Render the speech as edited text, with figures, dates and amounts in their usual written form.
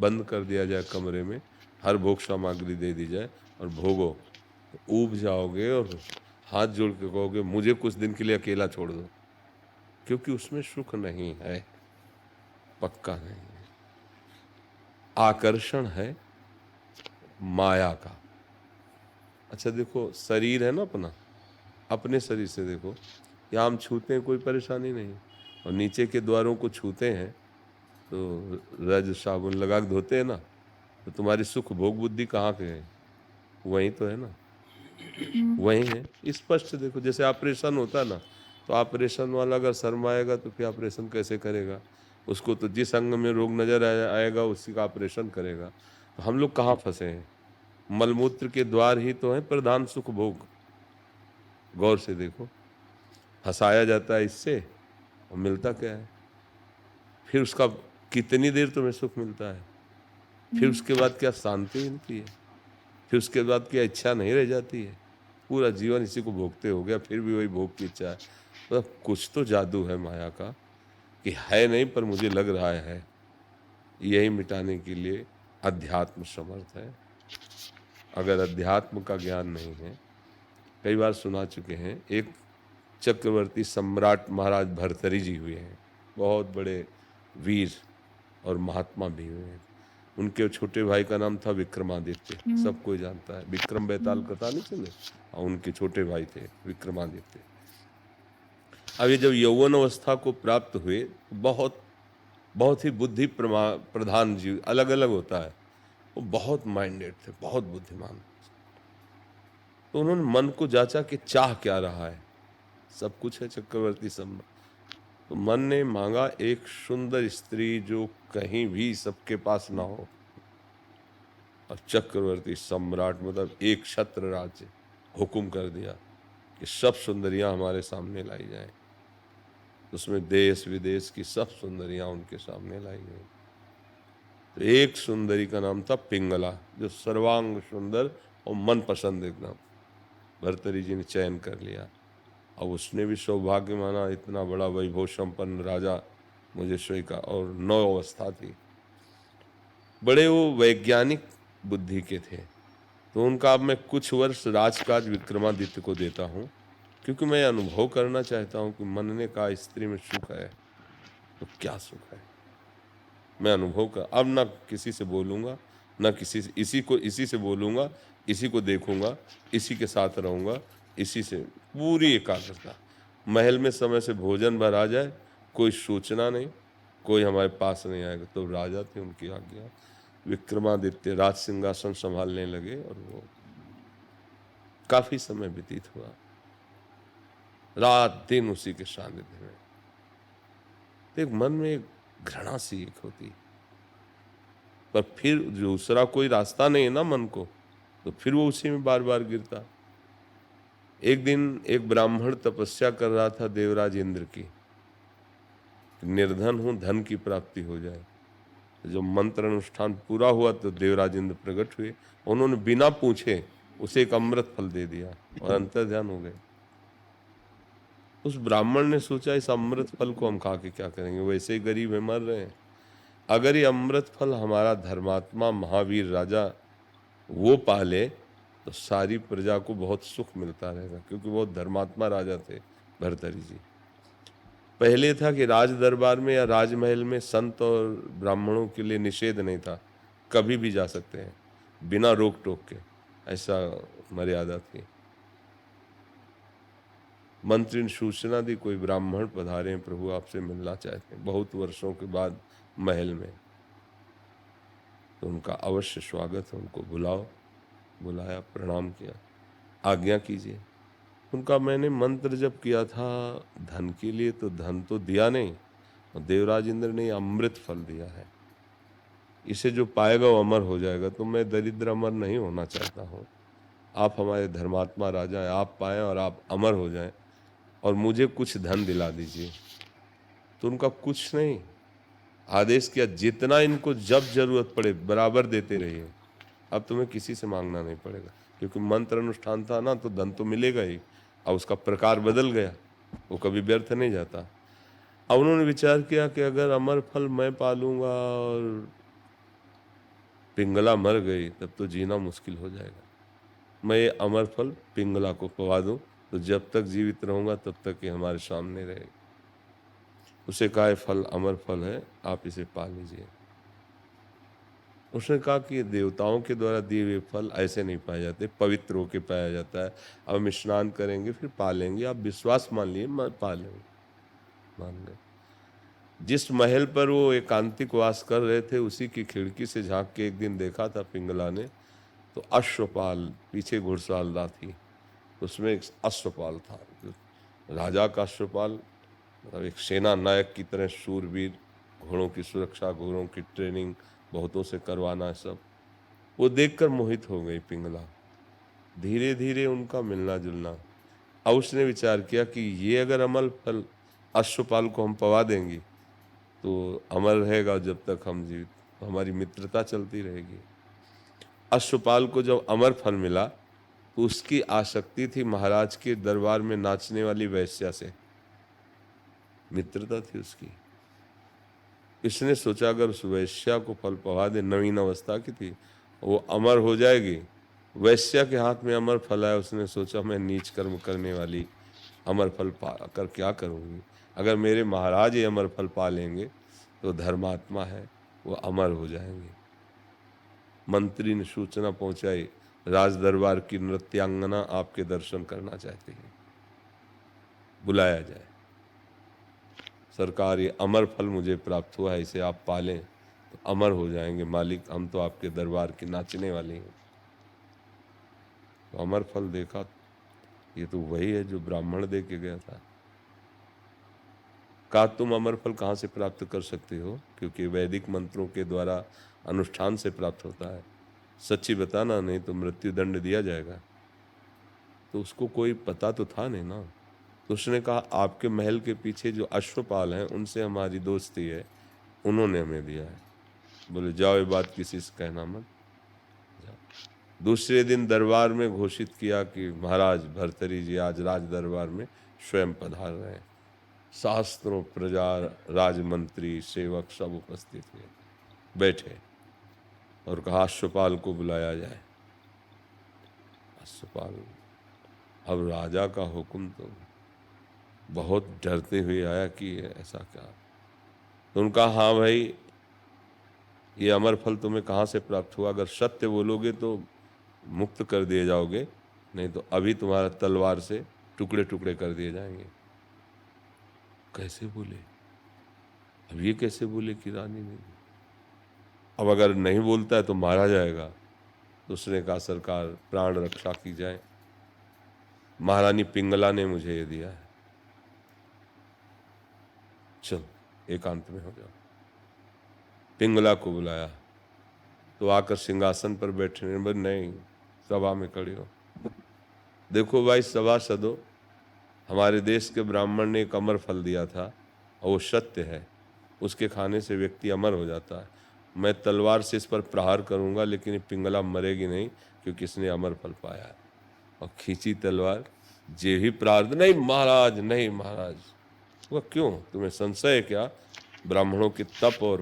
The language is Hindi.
बंद कर दिया जाए कमरे में, हर भोग सामग्री दे दी जाए और भोगो, तो ऊब जाओगे और हाथ जोड़ के कहोगे मुझे कुछ दिन के लिए अकेला छोड़ दो, क्योंकि उसमें सुख नहीं है, पक्का नहीं है। आकर्षण है माया का। अच्छा देखो, शरीर है ना अपना, अपने शरीर से देखो, या हम छूते हैं कोई परेशानी नहीं, और नीचे के द्वारों को छूते हैं तो रज साबुन लगा के धोते हैं ना, तो तुम्हारी सुख भोग बुद्धि कहाँ पे है? वहीं तो है ना, हुँ, वहीं है। स्पष्ट देखो, जैसे ऑपरेशन होता है ना, तो ऑपरेशन वाला अगर शर्माएगा तो फिर ऑपरेशन कैसे करेगा? उसको तो जिस अंग में रोग नजर आएगा उसी का ऑपरेशन करेगा। तो हम लोग कहाँ फंसे हैं? मलमूत्र के द्वार ही तो है प्रधान सुख भोग। गौर से देखो, फंसाया जाता है इससे और मिलता क्या है? फिर उसका कितनी देर तुम्हें सुख मिलता है? फिर हुँ। उसके बाद क्या शांति मिलती है? फिर उसके बाद क्या इच्छा नहीं रह जाती है? पूरा जीवन इसी को भोगते हो गया, फिर भी वही भोग की इच्छा है। मतलब कुछ तो जादू है माया का, कि है नहीं पर मुझे लग रहा है। यही मिटाने के लिए अध्यात्म समर्थ है। अगर अध्यात्म का ज्ञान नहीं है, कई बार सुना चुके हैं, एक चक्रवर्ती सम्राट महाराज भर्तरी जी हुए हैं, बहुत बड़े वीर और महात्मा भी हुए हैं। उनके छोटे भाई का नाम था विक्रमादित्य, हुँ, सब कोई जानता है, विक्रम बेताल हुँ, कथा नहीं सुने? और उनके छोटे भाई थे विक्रमादित्य। अब ये जब यौवन अवस्था को प्राप्त हुए, बहुत बहुत ही बुद्धि प्रधान जीव, अलग अलग होता है, वो बहुत माइंडेड थे, बहुत बुद्धिमान। तो उन्होंने मन को जांचा कि चाह क्या रहा है, सब कुछ है चक्रवर्ती सम्राट। तो मन ने मांगा एक सुंदर स्त्री जो कहीं भी सबके पास ना हो। और चक्रवर्ती सम्राट मतलब एक छत्र राज्य हुक्म कर दिया कि सब सुंदरियां हमारे सामने लाई जाएं। उसमें देश विदेश की सब सुंदरियां उनके सामने लाई गई। तो एक सुंदरी का नाम था पिंगला, जो सर्वांग सुंदर और मन पसंद एकदम। भर्तरी जी ने चयन कर लिया। अब उसने भी सौभाग्य माना, इतना बड़ा वैभव संपन्न राजा मुझे स्वीकार, और नौ अवस्था थी। बड़े वो वैज्ञानिक बुद्धि के थे। तो उनका अब मैं कुछ वर्ष राजकाज विक्रमादित्य को देता हूँ, क्योंकि मैं अनुभव करना चाहता हूँ कि मन ने कहा स्त्री में सुख है, तो क्या सुख है? मैं अनुभव कर, अब ना किसी से बोलूंगा, ना किसी से, इसी से बोलूंगा, इसी को देखूंगा, इसी के साथ रहूंगा, इसी से पूरी एकाग्रता। महल में समय से भोजन भर आ जाए, कोई सूचना नहीं, कोई हमारे पास नहीं आएगा। तो राजा थे, उनकी आज्ञा। विक्रमादित्य राज सिंहासन संभालने लगे और वो काफी समय व्यतीत हुआ, रात दिन उसी के सानिध्य में। तो एक मन में एक घृणा सी एक होती, पर फिर दूसरा कोई रास्ता नहीं है ना मन को, तो फिर वो उसी में बार बार गिरता। एक दिन एक ब्राह्मण तपस्या कर रहा था देवराज इंद्र की, निर्धन हूं, धन की प्राप्ति हो जाए। तो जब मंत्र अनुष्ठान पूरा हुआ तो देवराज इंद्र प्रकट हुए, उन्होंने बिना पूछे उसे एक अमृत फल दे दिया और अंतर ध्यान हो गए। उस ब्राह्मण ने सोचा इस अमृत फल को हम खा के क्या करेंगे, वैसे ही गरीब है, मर रहे हैं। अगर ये अमृत फल हमारा धर्मात्मा महावीर राजा वो पाले, तो सारी प्रजा को बहुत सुख मिलता रहेगा, क्योंकि बहुत धर्मात्मा राजा थे भर्तरी जी। पहले था कि राज दरबार में या राजमहल में संत और ब्राह्मणों के लिए निषेध नहीं था, कभी भी जा सकते हैं बिना रोक टोक के, ऐसा मर्यादा थी। मंत्री ने सूचना दी कोई ब्राह्मण पधारे हैं, प्रभु आपसे मिलना चाहते हैं, बहुत वर्षों के बाद महल में। तो उनका अवश्य स्वागत है, उनको बुलाओ। बुलाया, प्रणाम किया, आज्ञा कीजिए। उनका मैंने मंत्र जब किया था धन के लिए, तो धन तो दिया नहीं, और देवराज इंद्र ने अमृत फल दिया है, इसे जो पाएगा वो अमर हो जाएगा। तो मैं दरिद्र अमर नहीं होना चाहता हूँ, आप हमारे धर्मात्मा राजा हैं, आप पाएं और आप अमर हो जाएं, और मुझे कुछ धन दिला दीजिए। तो उनका कुछ नहीं, आदेश किया जितना इनको जब जरूरत पड़े बराबर देते रहिए, अब तुम्हें किसी से मांगना नहीं पड़ेगा, क्योंकि मंत्र अनुष्ठान था ना, तो धन तो मिलेगा ही। अब उसका प्रकार बदल गया, वो कभी व्यर्थ नहीं जाता। अब उन्होंने विचार किया कि अगर अमर फल मैं पालूंगा और पिंगला मर गई तब तो जीना मुश्किल हो जाएगा। मैं ये अमर फल पिंगला को पवा दूं तो जब तक जीवित रहूंगा तब तक ये हमारे सामने रहेगा। उसे कहा ये फल अमर फल है, आप इसे पा लीजिए। उसने कहा कि देवताओं के द्वारा दिए हुए फल ऐसे नहीं पाए जाते, पवित्र होके पाया जाता है। अब हम स्नान करेंगे फिर पा लेंगे, आप विश्वास मान लिए, पा लेंगे। मान गए। जिस महल पर वो एकांतिक वास कर रहे थे उसी की खिड़की से झांक के एक दिन देखा था पिंगला ने, तो अश्वपाल पीछे घुड़सवार थी, उसमें एक अश्वपाल था, राजा का अश्वपाल, मतलब एक सेना नायक की तरह शूरवीर, घोड़ों की सुरक्षा, घोड़ों की ट्रेनिंग बहुतों से करवाना सब। वो देखकर मोहित हो गई पिंगला। धीरे धीरे उनका मिलना जुलना। अब उसने विचार किया कि ये अगर अमल फल अश्वपाल को हम पवा देंगे तो अमर रहेगा, जब तक हम जीवित, तो हमारी मित्रता चलती रहेगी। अश्वपाल को जब अमर फल मिला तो उसकी आसक्ति थी महाराज के दरबार में नाचने वाली वैश्या से, मित्रता थी उसकी। इसने सोचा अगर उस वैश्या को फल पवा दे, नवीन अवस्था की थी, वो अमर हो जाएगी। वैश्या के हाथ में अमर फल आया, उसने सोचा मैं नीच कर्म करने वाली अमर फल पा कर क्या करूँगी, अगर मेरे महाराज ये अमर फल पा लेंगे तो धर्मात्मा है, वो अमर हो जाएंगे। मंत्री ने सूचना पहुंचाई, राज दरबार की नृत्यांगना आपके दर्शन करना चाहती है, बुलाया जाए। सरकार ये अमर फल मुझे प्राप्त हुआ है, इसे आप पालें तो अमर हो जाएंगे मालिक, हम तो आपके दरबार की नाचने वाले हैं। तो अमर फल देखा, ये तो वही है जो ब्राह्मण दे के गया था। कहा तुम अमर फल कहाँ से प्राप्त कर सकते हो, क्योंकि वैदिक मंत्रों के द्वारा अनुष्ठान से प्राप्त होता है, सच्ची बताना नहीं तो मृत्यु दंड दिया जाएगा। तो उसको कोई पता तो था नहीं ना। तो उसने कहा आपके महल के पीछे जो अश्वपाल हैं उनसे हमारी दोस्ती है, उन्होंने हमें दिया है। बोले जाओ ये बात किसी से कहना मत। जाओ। दूसरे दिन दरबार में घोषित किया कि महाराज भर्तरी जी आज राज दरबार में स्वयं पधार रहे हैं। शास्त्रों, प्रजा, राजमंत्री, सेवक सब उपस्थित हुए, बैठे और कहा अश्वपाल को बुलाया जाए। अश्वपाल, अब राजा का हुक्म, तो बहुत डरते हुए आया कि ऐसा क्या। तो उनका हाँ भाई, ये अमर फल तुम्हें कहाँ से प्राप्त हुआ, अगर सत्य बोलोगे तो मुक्त कर दिए जाओगे, नहीं तो अभी तुम्हारा तलवार से टुकड़े टुकड़े कर दिए जाएंगे। कैसे बोले, अब ये कैसे बोले कि रानी ने, अब अगर नहीं बोलता है तो मारा जाएगा। तो उसने कहा सरकार प्राण रक्षा की जाए, महारानी पिंगला ने मुझे ये दिया है, चल एकांत में हो जाओ। पिंगला को बुलाया तो आकर सिंहासन पर बैठने, बोले नहीं, सभा में खड़े हो। देखो भाई सभासदों, हमारे देश के ब्राह्मण ने एक अमर फल दिया था और वो सत्य है, उसके खाने से व्यक्ति अमर हो जाता है। मैं तलवार से इस पर प्रहार करूंगा लेकिन ये पिंगला मरेगी नहीं, क्योंकि इसने अमर फल पाया है। और खींची तलवार, जे ही प्रार्थ, नहीं महाराज, नहीं महाराज। वह क्यों, तुम्हें संशय है क्या ब्राह्मणों के तप और